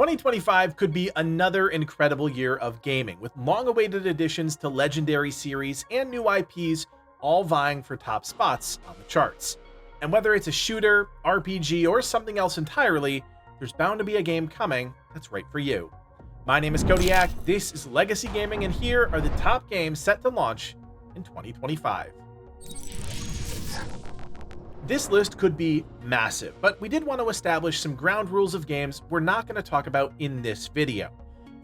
2025 could be another incredible year of gaming, with long-awaited additions to legendary series and new IPs all vying for top spots on the charts. And whether it's a shooter, RPG, or something else entirely, there's bound to be a game coming that's right for you. My name is Kodiak, this is Legacy Gaming, and here are the top games set to launch in 2025. This list could be massive, but we did want to establish some ground rules of games we're not going to talk about in this video.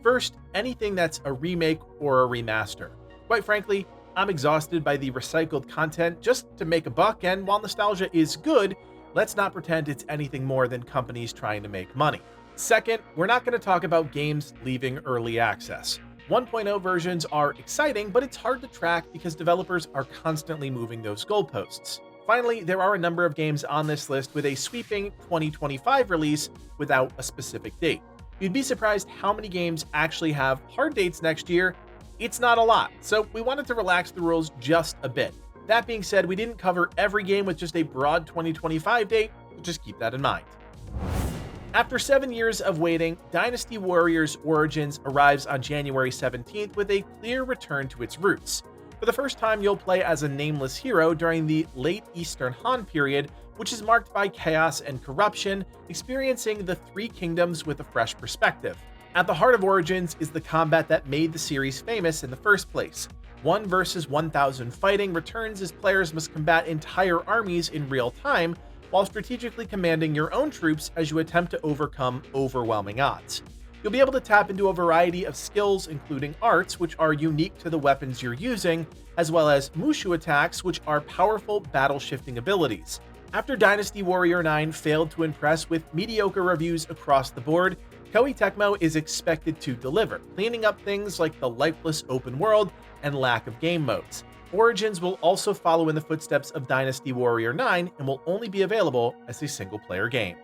First, anything that's a remake or a remaster. Quite frankly, I'm exhausted by the recycled content just to make a buck, and while nostalgia is good, let's not pretend it's anything more than companies trying to make money. Second, we're not going to talk about games leaving early access. 1.0 versions are exciting, but it's hard to track because developers are constantly moving those goalposts. Finally, there are a number of games on this list with a sweeping 2025 release without a specific date. You'd be surprised how many games actually have hard dates next year. It's not a lot, so we wanted to relax the rules just a bit. That being said, we didn't cover every game with just a broad 2025 date, so just keep that in mind. After 7 years of waiting, Dynasty Warriors Origins arrives on January 17th with a clear return to its roots. For the first time, you'll play as a nameless hero during the late Eastern Han period, which is marked by chaos and corruption, experiencing the Three Kingdoms with a fresh perspective. At the heart of Origins is the combat that made the series famous in the first place. 1 versus 1,000 fighting returns as players must combat entire armies in real time, while strategically commanding your own troops as you attempt to overcome overwhelming odds. You'll be able to tap into a variety of skills, including arts, which are unique to the weapons you're using, as well as Mushu attacks, which are powerful battle-shifting abilities. After Dynasty Warrior 9 failed to impress with mediocre reviews across the board, Koei Tecmo is expected to deliver, cleaning up things like the lifeless open world and lack of game modes. Origins will also follow in the footsteps of Dynasty Warrior 9 and will only be available as a single-player game.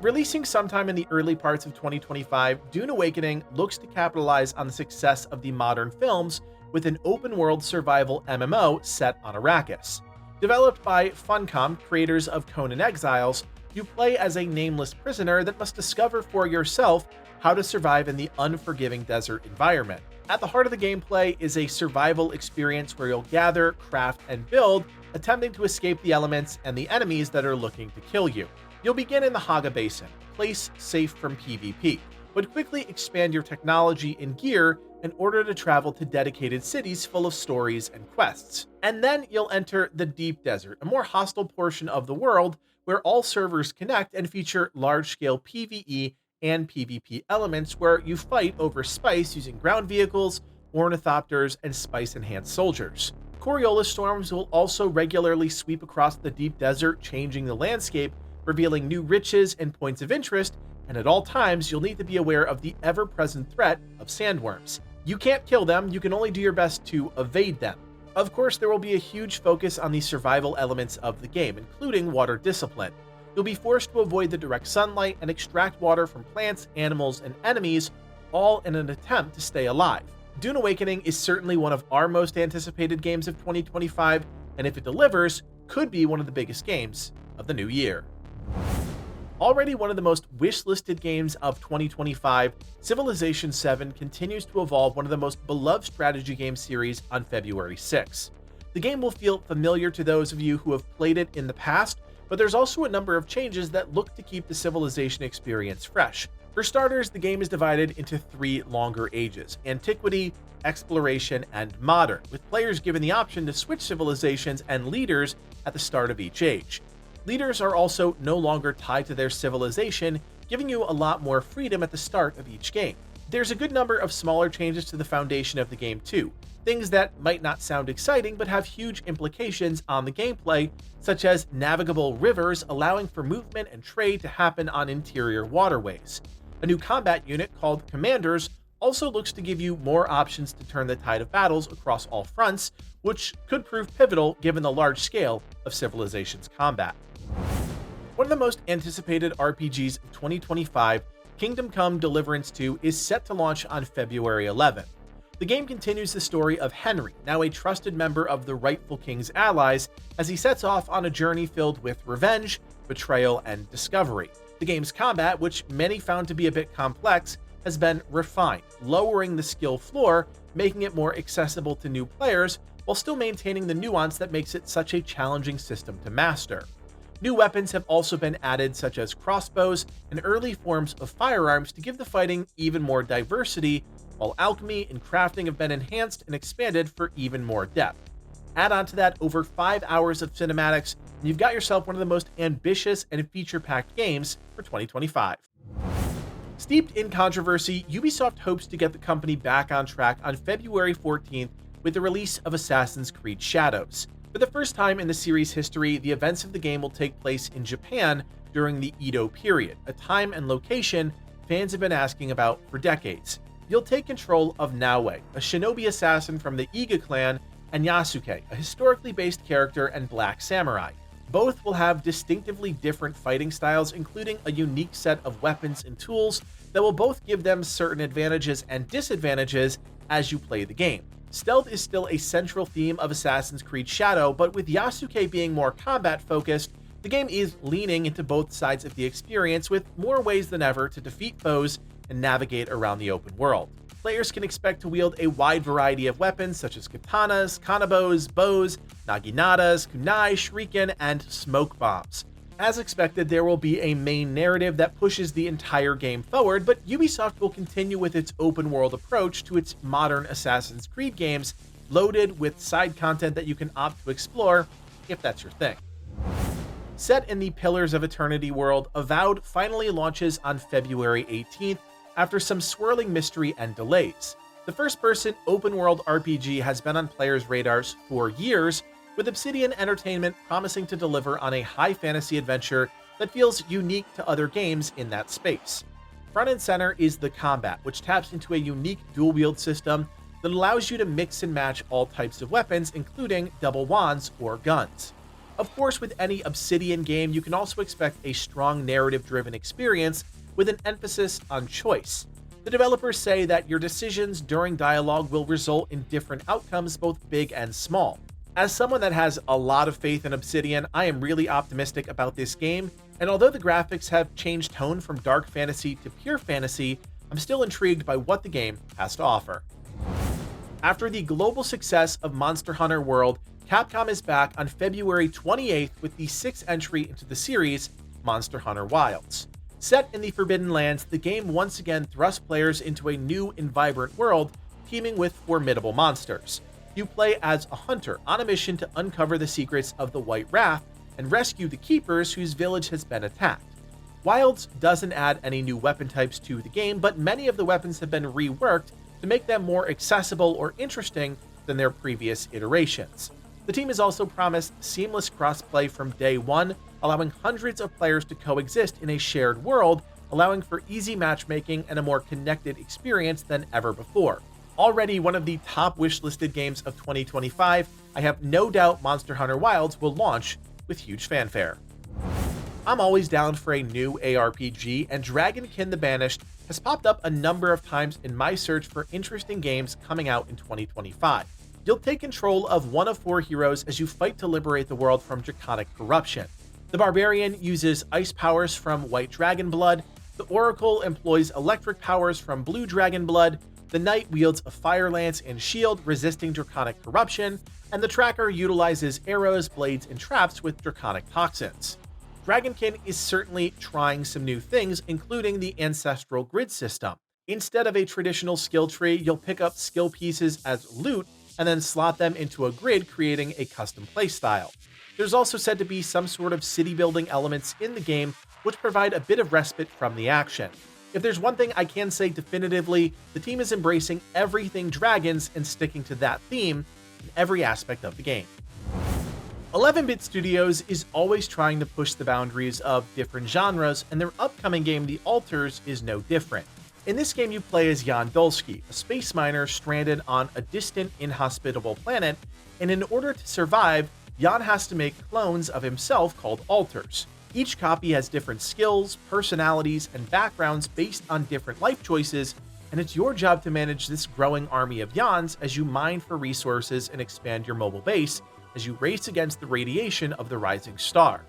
Releasing sometime in the early parts of 2025, Dune Awakening looks to capitalize on the success of the modern films with an open-world survival MMO set on Arrakis. Developed by Funcom, creators of Conan Exiles, you play as a nameless prisoner that must discover for yourself how to survive in the unforgiving desert environment. At the heart of the gameplay is a survival experience where you'll gather, craft, and build, attempting to escape the elements and the enemies that are looking to kill you. You'll begin in the Haga Basin, place safe from PvP, but quickly expand your technology and gear in order to travel to dedicated cities full of stories and quests. And then you'll enter the Deep Desert, a more hostile portion of the world where all servers connect and feature large-scale PvE and PvP elements where you fight over spice using ground vehicles, ornithopters, and spice-enhanced soldiers. Coriolis storms will also regularly sweep across the deep desert, changing the landscape, revealing new riches and points of interest, and at all times you'll need to be aware of the ever-present threat of sandworms. You can't kill them, you can only do your best to evade them. Of course, there will be a huge focus on the survival elements of the game, including water discipline. You'll be forced to avoid the direct sunlight and extract water from plants, animals, and enemies, all in an attempt to stay alive. Dune Awakening is certainly one of our most anticipated games of 2025, and if it delivers, could be one of the biggest games of the new year. Already one of the most wish-listed games of 2025, Civilization VII continues to evolve one of the most beloved strategy game series on February 6. The game will feel familiar to those of you who have played it in the past, but there's also a number of changes that look to keep the Civilization experience fresh. For starters, the game is divided into 3 longer ages: Antiquity, Exploration, and Modern, with players given the option to switch civilizations and leaders at the start of each age. Leaders are also no longer tied to their civilization, giving you a lot more freedom at the start of each game. There's a good number of smaller changes to the foundation of the game too, things that might not sound exciting but have huge implications on the gameplay, such as navigable rivers allowing for movement and trade to happen on interior waterways. A new combat unit called Commanders also looks to give you more options to turn the tide of battles across all fronts, which could prove pivotal given the large scale of Civilization's combat. One of the most anticipated RPGs of 2025, Kingdom Come: Deliverance 2, is set to launch on February 11th. The game continues the story of Henry, now a trusted member of the rightful king's allies, as he sets off on a journey filled with revenge, betrayal, and discovery. The game's combat, which many found to be a bit complex, has been refined, lowering the skill floor, making it more accessible to new players, while still maintaining the nuance that makes it such a challenging system to master. New weapons have also been added, such as crossbows and early forms of firearms, to give the fighting even more diversity, while alchemy and crafting have been enhanced and expanded for even more depth. Add on to that over 5 hours of cinematics, and you've got yourself one of the most ambitious and feature-packed games for 2025. Steeped in controversy, Ubisoft hopes to get the company back on track on February 14th with the release of Assassin's Creed Shadows. For the first time in the series' history, the events of the game will take place in Japan during the Edo period, a time and location fans have been asking about for decades. You'll take control of Naoe, a shinobi assassin from the Iga clan, and Yasuke, a historically based character and black samurai. Both will have distinctively different fighting styles, including a unique set of weapons and tools that will both give them certain advantages and disadvantages as you play the game. Stealth is still a central theme of Assassin's Creed Shadow, but with Yasuke being more combat-focused, the game is leaning into both sides of the experience with more ways than ever to defeat foes and navigate around the open world. Players can expect to wield a wide variety of weapons such as katanas, kanabos, bows, naginatas, kunai, shuriken, and smoke bombs. As expected, there will be a main narrative that pushes the entire game forward, but Ubisoft will continue with its open world approach to its modern Assassin's Creed games, loaded with side content that you can opt to explore if that's your thing. Set in the Pillars of Eternity world, Avowed finally launches on February 18th after some swirling mystery and delays. The first-person open-world RPG has been on players' radars for years, with Obsidian Entertainment promising to deliver on a high fantasy adventure that feels unique to other games in that space. Front and center is the combat, which taps into a unique dual-wield system that allows you to mix and match all types of weapons, including double wands or guns. Of course, with any Obsidian game, you can also expect a strong narrative-driven experience with an emphasis on choice. The developers say that your decisions during dialogue will result in different outcomes, both big and small. As someone that has a lot of faith in Obsidian, I am really optimistic about this game, and although the graphics have changed tone from dark fantasy to pure fantasy, I'm still intrigued by what the game has to offer. After the global success of Monster Hunter World, Capcom is back on February 28th with the 6th entry into the series, Monster Hunter Wilds. Set in the Forbidden Lands, the game once again thrusts players into a new and vibrant world, teeming with formidable monsters. You play as a hunter on a mission to uncover the secrets of the White Wrath and rescue the Keepers whose village has been attacked. Wilds doesn't add any new weapon types to the game, but many of the weapons have been reworked to make them more accessible or interesting than their previous iterations. The team has also promised seamless crossplay from day one, allowing hundreds of players to coexist in a shared world, allowing for easy matchmaking and a more connected experience than ever before. Already one of the top wishlisted games of 2025, I have no doubt Monster Hunter Wilds will launch with huge fanfare. I'm always down for a new ARPG, and Dragonkin The Banished has popped up a number of times in my search for interesting games coming out in 2025. You'll take control of one of 4 heroes as you fight to liberate the world from draconic corruption. The Barbarian uses ice powers from White Dragon Blood, the Oracle employs electric powers from Blue Dragon Blood, the Knight wields a fire lance and shield resisting draconic corruption, and the Tracker utilizes arrows, blades, and traps with draconic toxins. Dragonkin is certainly trying some new things, including the ancestral grid system. Instead of a traditional skill tree, you'll pick up skill pieces as loot and then slot them into a grid, creating a custom playstyle. There's also said to be some sort of city building elements in the game, which provide a bit of respite from the action. If there's one thing I can say definitively, the team is embracing everything dragons and sticking to that theme in every aspect of the game. 11-Bit Studios is always trying to push the boundaries of different genres, and their upcoming game, The Alters, is no different. In this game, you play as Jan Dolsky, a space miner stranded on a distant, inhospitable planet, and in order to survive, Jan has to make clones of himself called alters. Each copy has different skills, personalities, and backgrounds based on different life choices, and it's your job to manage this growing army of Jans as you mine for resources and expand your mobile base as you race against the radiation of the rising star.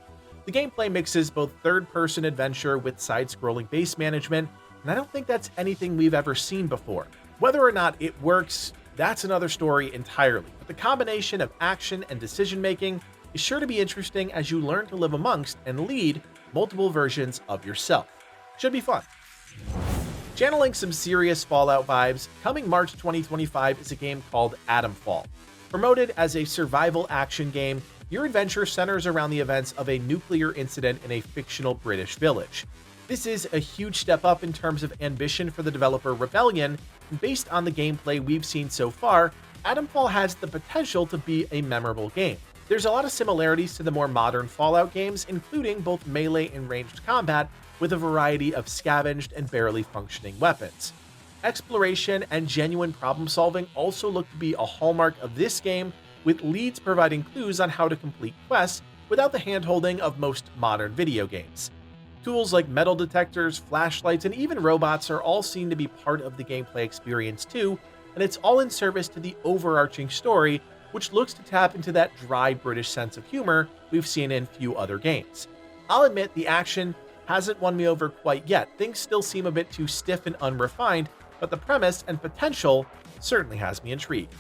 The gameplay mixes both third-person adventure with side-scrolling base management, and I don't think that's anything we've ever seen before. Whether or not it works, that's another story entirely, but the combination of action and decision-making is sure to be interesting as you learn to live amongst and lead multiple versions of yourself. Should be fun. Channeling some serious Fallout vibes, coming March 2025 is a game called Atomfall. Promoted as a survival action game, your adventure centers around the events of a nuclear incident in a fictional British village. This is a huge step up in terms of ambition for the developer Rebellion, and based on the gameplay we've seen so far, Atomfall has the potential to be a memorable game. There's a lot of similarities to the more modern Fallout games, including both melee and ranged combat, with a variety of scavenged and barely functioning weapons. Exploration and genuine problem solving also look to be a hallmark of this game, with leads providing clues on how to complete quests without the hand-holding of most modern video games. Tools like metal detectors, flashlights, and even robots are all seen to be part of the gameplay experience too, and it's all in service to the overarching story, which looks to tap into that dry British sense of humor we've seen in few other games. I'll admit the action hasn't won me over quite yet. Things still seem a bit too stiff and unrefined, but the premise and potential certainly has me intrigued.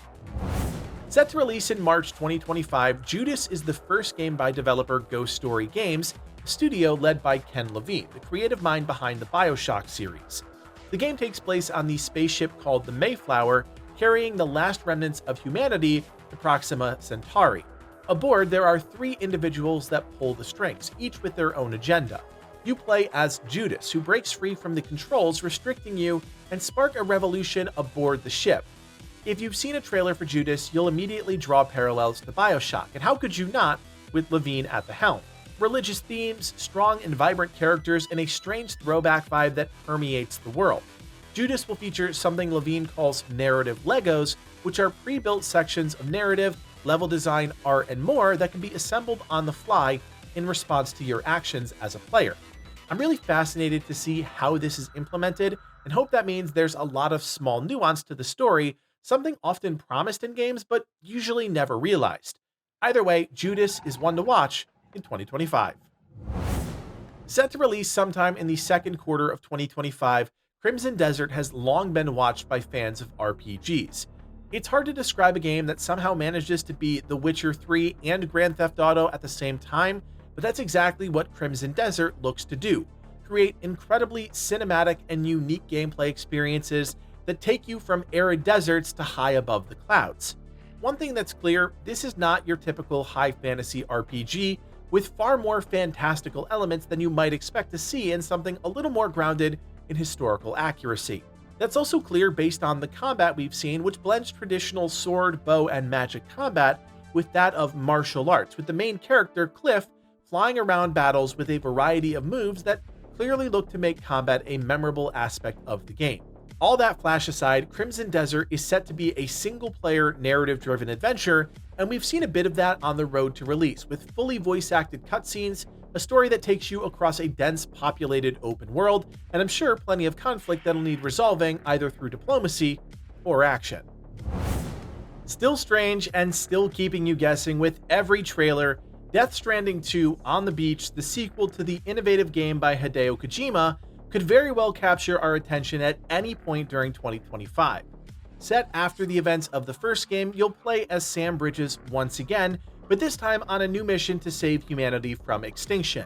Set to release in March 2025, Judas is the first game by developer Ghost Story Games, a studio led by Ken Levine, the creative mind behind the BioShock series. The game takes place on the spaceship called the Mayflower, carrying the last remnants of humanity to Proxima Centauri. Aboard, there are 3 individuals that pull the strings, each with their own agenda. You play as Judas, who breaks free from the controls restricting you and spark a revolution aboard the ship. If you've seen a trailer for Judas, you'll immediately draw parallels to BioShock, and how could you not with Levine at the helm? Religious themes, strong and vibrant characters, and a strange throwback vibe that permeates the world. Judas will feature something Levine calls narrative Legos, which are pre-built sections of narrative, level design, art, and more that can be assembled on the fly in response to your actions as a player. I'm really fascinated to see how this is implemented and hope that means there's a lot of small nuance to the story, something often promised in games but usually never realized. Either way, Judas is one to watch in 2025. Set to release sometime in the second quarter of 2025, Crimson Desert has long been watched by fans of RPGs. It's hard to describe a game that somehow manages to be The Witcher 3 and Grand Theft Auto at the same time, but that's exactly what Crimson Desert looks to do: create incredibly cinematic and unique gameplay experiences that take you from arid deserts to high above the clouds. One thing that's clear, this is not your typical high fantasy RPG, with far more fantastical elements than you might expect to see in something a little more grounded in historical accuracy. That's also clear based on the combat we've seen, which blends traditional sword, bow, and magic combat with that of martial arts, with the main character, Cliff, flying around battles with a variety of moves that clearly look to make combat a memorable aspect of the game. All that flash aside, Crimson Desert is set to be a single-player, narrative-driven adventure, and we've seen a bit of that on the road to release, with fully voice-acted cutscenes, a story that takes you across a dense, populated open world, and I'm sure plenty of conflict that'll need resolving either through diplomacy or action. Still strange and still keeping you guessing with every trailer, Death Stranding 2 On the Beach, the sequel to the innovative game by Hideo Kojima, could very well capture our attention at any point during 2025. Set after the events of the first game, you'll play as Sam Bridges once again, but this time on a new mission to save humanity from extinction.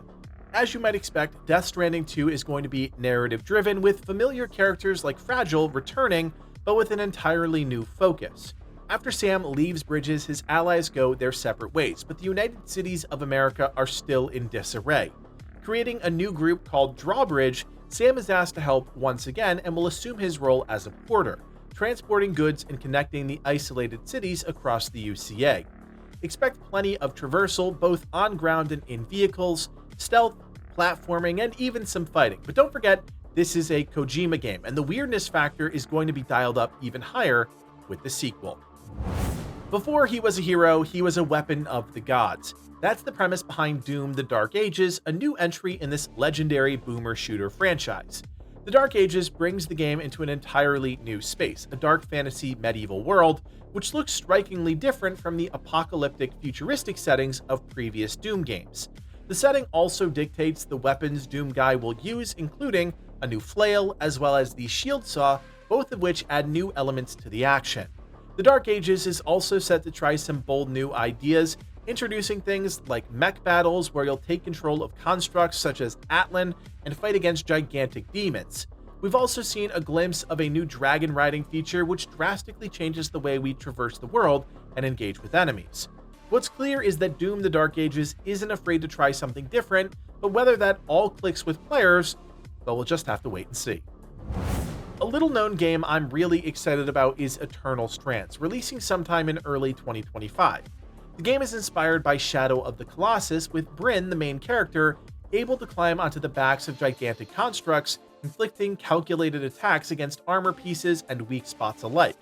As you might expect, Death Stranding 2 is going to be narrative-driven, with familiar characters like Fragile returning, but with an entirely new focus. After Sam leaves Bridges, his allies go their separate ways, but the United Cities of America are still in disarray. Creating a new group called Drawbridge, Sam is asked to help once again and will assume his role as a porter, transporting goods and connecting the isolated cities across the UCA. Expect plenty of traversal, both on ground and in vehicles, stealth, platforming, and even some fighting. But don't forget, this is a Kojima game, and the weirdness factor is going to be dialed up even higher with the sequel. Before he was a hero, he was a weapon of the gods. That's the premise behind Doom: The Dark Ages, a new entry in this legendary boomer shooter franchise. The Dark Ages brings the game into an entirely new space, a dark fantasy medieval world, which looks strikingly different from the apocalyptic futuristic settings of previous Doom games. The setting also dictates the weapons Doom Guy will use, including a new flail as well as the shield saw, both of which add new elements to the action. The Dark Ages is also set to try some bold new ideas, introducing things like mech battles where you'll take control of constructs such as Atlan and fight against gigantic demons. We've also seen a glimpse of a new dragon riding feature which drastically changes the way we traverse the world and engage with enemies. What's clear is that Doom the Dark Ages isn't afraid to try something different, but whether that all clicks with players, well, we'll just have to wait and see. A little known game I'm really excited about is Eternal Strands, releasing sometime in early 2025. The game is inspired by Shadow of the Colossus, with Brynn, the main character, able to climb onto the backs of gigantic constructs, inflicting calculated attacks against armor pieces and weak spots alike.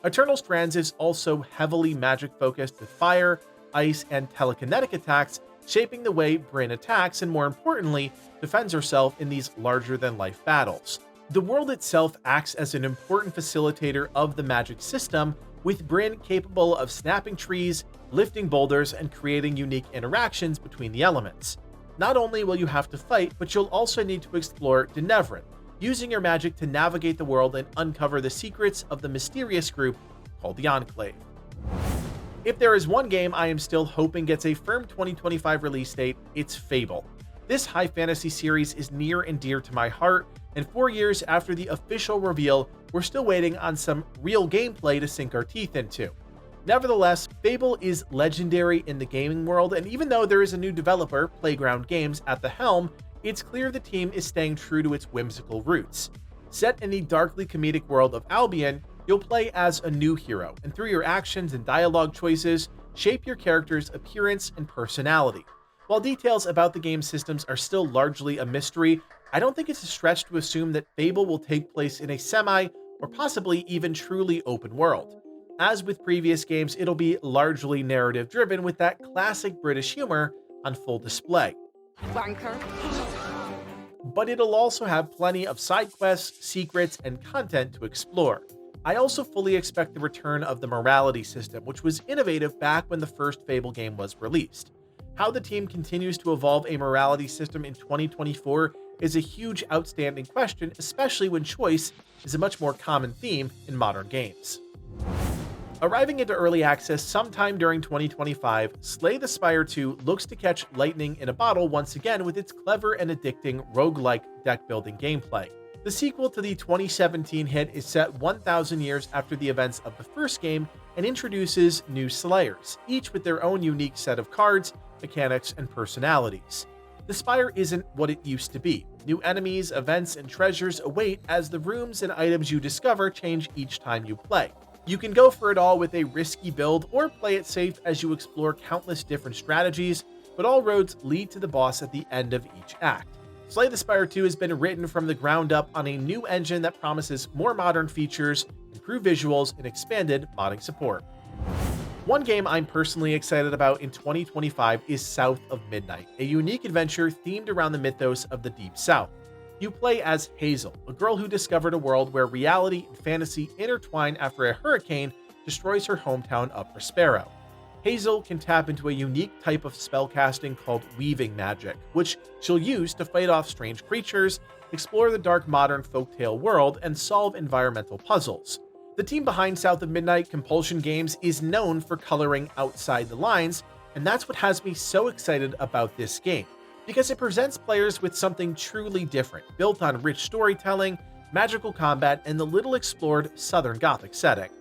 Eternal Strands is also heavily magic-focused with fire, ice, and telekinetic attacks, shaping the way Brynn attacks and, more importantly, defends herself in these larger-than-life battles. The world itself acts as an important facilitator of the magic system, with Brynn capable of snapping trees, lifting boulders, and creating unique interactions between the elements. Not only will you have to fight, but you'll also need to explore Deliverance, using your magic to navigate the world and uncover the secrets of the mysterious group called the Enclave. If there is one game I am still hoping gets a firm 2025 release date, it's Fable. This high fantasy series is near and dear to my heart, and 4 years after the official reveal, we're still waiting on some real gameplay to sink our teeth into. Nevertheless, Fable is legendary in the gaming world, and even though there is a new developer, Playground Games, at the helm, it's clear the team is staying true to its whimsical roots. Set in the darkly comedic world of Albion, you'll play as a new hero, and through your actions and dialogue choices, shape your character's appearance and personality. While details about the game's systems are still largely a mystery, I don't think it's a stretch to assume that Fable will take place in a semi, or possibly even truly open world. As with previous games, it'll be largely narrative-driven with that classic British humor on full display. Wanker. But it'll also have plenty of side quests, secrets, and content to explore. I also fully expect the return of the morality system, which was innovative back when the first Fable game was released. How the team continues to evolve a morality system in 2024 is a huge outstanding question, especially when choice is a much more common theme in modern games. Arriving into early access sometime during 2025, Slay the Spire 2 looks to catch lightning in a bottle once again with its clever and addicting roguelike deck-building gameplay. The sequel to the 2017 hit is set 1,000 years after the events of the first game and introduces new Slayers, each with their own unique set of cards, mechanics, and personalities. The Spire isn't what it used to be. New enemies, events, and treasures await as the rooms and items you discover change each time you play. You can go for it all with a risky build or play it safe as you explore countless different strategies, but all roads lead to the boss at the end of each act. Slay the Spire 2 has been written from the ground up on a new engine that promises more modern features, improved visuals, and expanded modding support. One game I'm personally excited about in 2025 is South of Midnight, a unique adventure themed around the mythos of the Deep South. You play as Hazel, a girl who discovered a world where reality and fantasy intertwine after a hurricane destroys her hometown of Prospero. Hazel can tap into a unique type of spellcasting called weaving magic, which she'll use to fight off strange creatures, explore the dark modern folktale world, and solve environmental puzzles. The team behind South of Midnight, Compulsion Games, is known for coloring outside the lines, and that's what has me so excited about this game, because it presents players with something truly different, built on rich storytelling, magical combat, and the little explored Southern Gothic setting.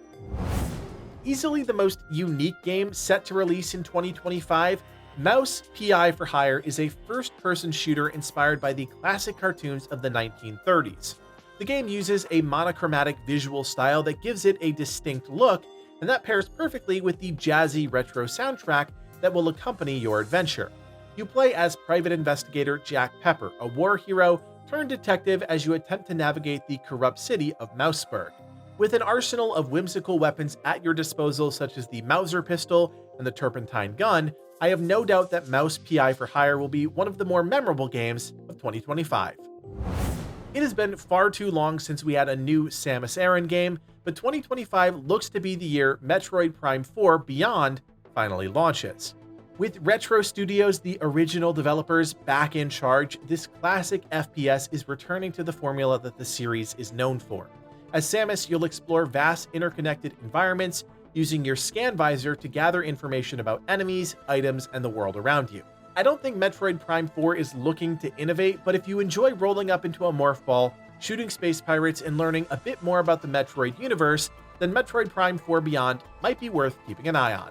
Easily the most unique game set to release in 2025, Mouse P.I. for Hire is a first-person shooter inspired by the classic cartoons of the 1930s. The game uses a monochromatic visual style that gives it a distinct look, and that pairs perfectly with the jazzy retro soundtrack that will accompany your adventure. You play as private investigator Jack Pepper, a war hero turned detective as you attempt to navigate the corrupt city of Mouseburg. With an arsenal of whimsical weapons at your disposal such as the Mauser pistol and the Turpentine gun, I have no doubt that Mouse P.I. for Hire will be one of the more memorable games of 2025. It has been far too long since we had a new Samus Aran game, but 2025 looks to be the year Metroid Prime 4 Beyond finally launches. With Retro Studios, the original developers, back in charge, this classic FPS is returning to the formula that the series is known for. As Samus, you'll explore vast interconnected environments using your scan visor to gather information about enemies, items, and the world around you. I don't think Metroid Prime 4 is looking to innovate, but if you enjoy rolling up into a morph ball, shooting space pirates, and learning a bit more about the Metroid universe, then Metroid Prime 4 Beyond might be worth keeping an eye on.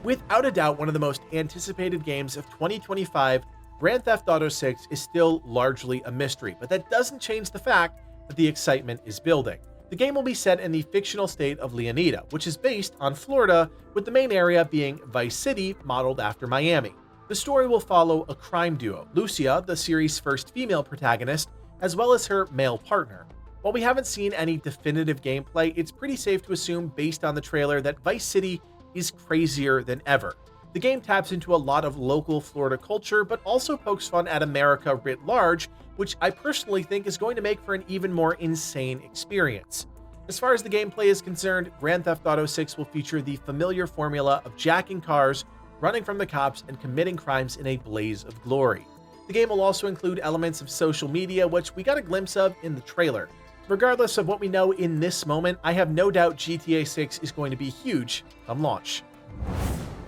Without a doubt, one of the most anticipated games of 2025, Grand Theft Auto 6 is still largely a mystery, but that doesn't change the fact that the excitement is building. The game will be set in the fictional state of Leonida, which is based on Florida, with the main area being Vice City, modeled after Miami. The story will follow a crime duo, Lucia, the series' first female protagonist, as well as her male partner. While we haven't seen any definitive gameplay, it's pretty safe to assume based on the trailer that Vice City is crazier than ever. The game taps into a lot of local Florida culture, but also pokes fun at America writ large, which I personally think is going to make for an even more insane experience. As far as the gameplay is concerned, Grand Theft Auto 6 will feature the familiar formula of jacking cars, running from the cops, and committing crimes in a blaze of glory. The game will also include elements of social media, which we got a glimpse of in the trailer. Regardless of what we know in this moment, I have no doubt GTA 6 is going to be huge come launch.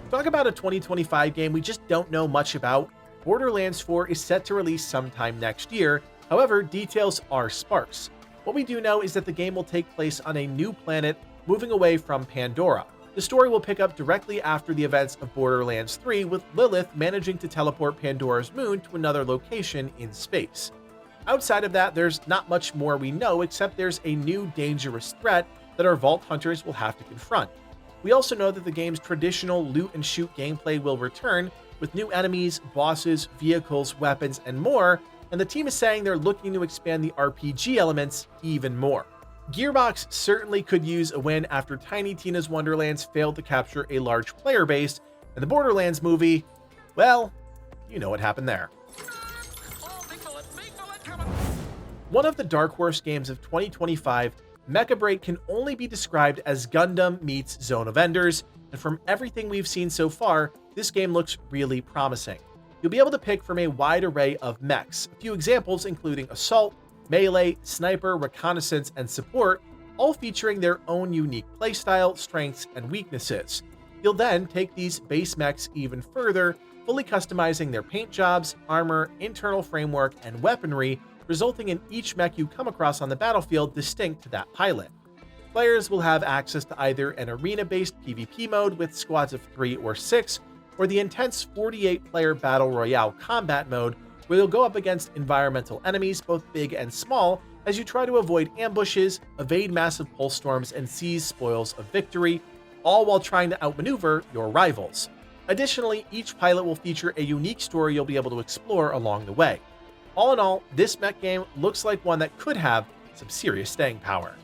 Talk about a 2025 game we just don't know much about. Borderlands 4 is set to release sometime next year, however, details are sparse. What we do know is that the game will take place on a new planet, moving away from Pandora. The story will pick up directly after the events of Borderlands 3, with Lilith managing to teleport Pandora's moon to another location in space. Outside of that, there's not much more we know, except there's a new dangerous threat that our Vault Hunters will have to confront. We also know that the game's traditional loot and shoot gameplay will return, with new enemies, bosses, vehicles, weapons, and more, and the team is saying they're looking to expand the RPG elements even more. Gearbox certainly could use a win after Tiny Tina's Wonderlands failed to capture a large player base, and the Borderlands movie, well, you know what happened there. One of the dark horse games of 2025, Mecha Break can only be described as Gundam meets Zone of Enders, and from everything we've seen so far, this game looks really promising. You'll be able to pick from a wide array of mechs, a few examples including Assault, Melee, Sniper, Reconnaissance, and Support, all featuring their own unique playstyle, strengths, and weaknesses. You'll then take these base mechs even further, fully customizing their paint jobs, armor, internal framework, and weaponry, resulting in each mech you come across on the battlefield distinct to that pilot. Players will have access to either an arena-based PvP mode with squads of 3 or 6, or the intense 48-player Battle Royale combat mode, where you'll go up against environmental enemies, both big and small, as you try to avoid ambushes, evade massive pulse storms, and seize spoils of victory, all while trying to outmaneuver your rivals. Additionally, each pilot will feature a unique story you'll be able to explore along the way. All in all, this mech game looks like one that could have some serious staying power.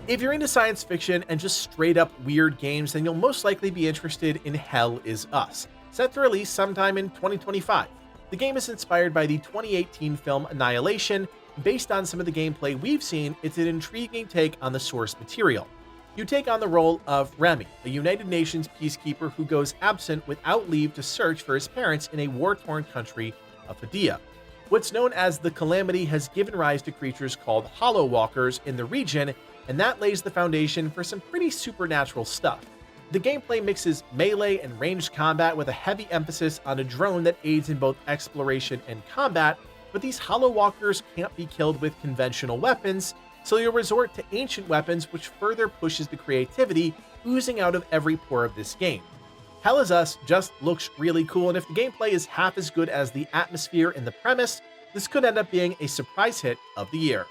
If you're into science fiction and just straight up weird games, then you'll most likely be interested in Hell Is Us, set to release sometime in 2025. The game is inspired by the 2018 film Annihilation. Based on some of the gameplay we've seen, it's an intriguing take on the source material. You take on the role of Remy, a United Nations peacekeeper who goes absent without leave to search for his parents in a war-torn country of Hadia. What's known as the Calamity has given rise to creatures called Hollow Walkers in the region, and that lays the foundation for some pretty supernatural stuff. The gameplay mixes melee and ranged combat with a heavy emphasis on a drone that aids in both exploration and combat, but these Hollow Walkers can't be killed with conventional weapons, so you'll resort to ancient weapons, which further pushes the creativity oozing out of every pore of this game. Hell Is Us just looks really cool, and if the gameplay is half as good as the atmosphere and the premise, this could end up being a surprise hit of the year.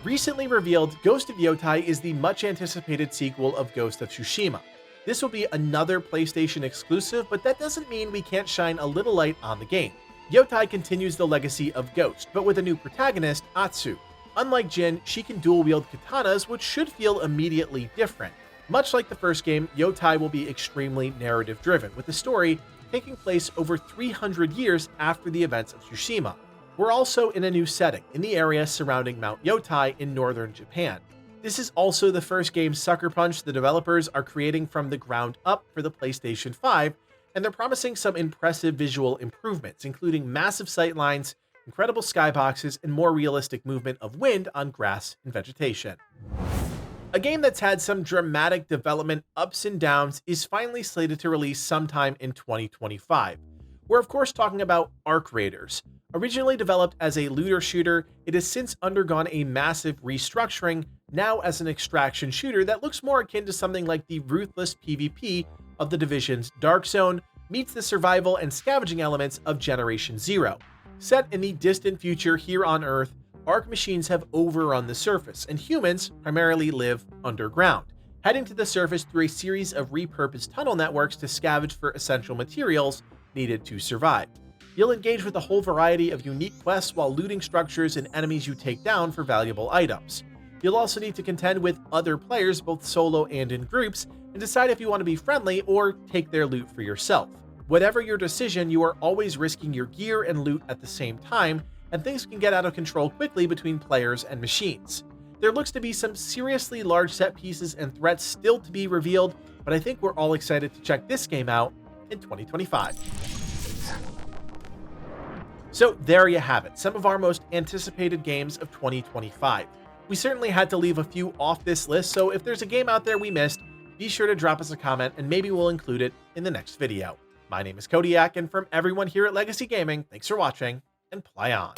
Recently revealed, Ghost of Yotei is the much-anticipated sequel of Ghost of Tsushima. This will be another PlayStation exclusive, but that doesn't mean we can't shine a little light on the game. Yotei continues the legacy of Ghost, but with a new protagonist, Atsu. Unlike Jin, she can dual-wield katanas, which should feel immediately different. Much like the first game, Yotei will be extremely narrative-driven, with the story taking place over 300 years after the events of Tsushima. We're also in a new setting, in the area surrounding Mount Yotei in northern Japan. This is also the first game Sucker Punch, the developers, are creating from the ground up for the PlayStation 5, and they're promising some impressive visual improvements, including massive sightlines, incredible skyboxes, and more realistic movement of wind on grass and vegetation. A game that's had some dramatic development ups and downs is finally slated to release sometime in 2025. We're of course talking about Arc Raiders. Originally developed as a looter shooter, it has since undergone a massive restructuring, now as an extraction shooter that looks more akin to something like the ruthless PvP of the Division's Dark Zone meets the survival and scavenging elements of Generation Zero. Set in the distant future here on Earth, Arc machines have overrun the surface, and humans primarily live underground, heading to the surface through a series of repurposed tunnel networks to scavenge for essential materials needed to survive. You'll engage with a whole variety of unique quests while looting structures and enemies you take down for valuable items. You'll also need to contend with other players, both solo and in groups, and decide if you want to be friendly or take their loot for yourself. Whatever your decision, you are always risking your gear and loot at the same time, and things can get out of control quickly between players and machines. There looks to be some seriously large set pieces and threats still to be revealed, but I think we're all excited to check this game out in 2025. So there you have it, some of our most anticipated games of 2025. We certainly had to leave a few off this list, so if there's a game out there we missed, be sure to drop us a comment and maybe we'll include it in the next video. My name is Kodiak, and from everyone here at Legacy Gaming, thanks for watching, and play on.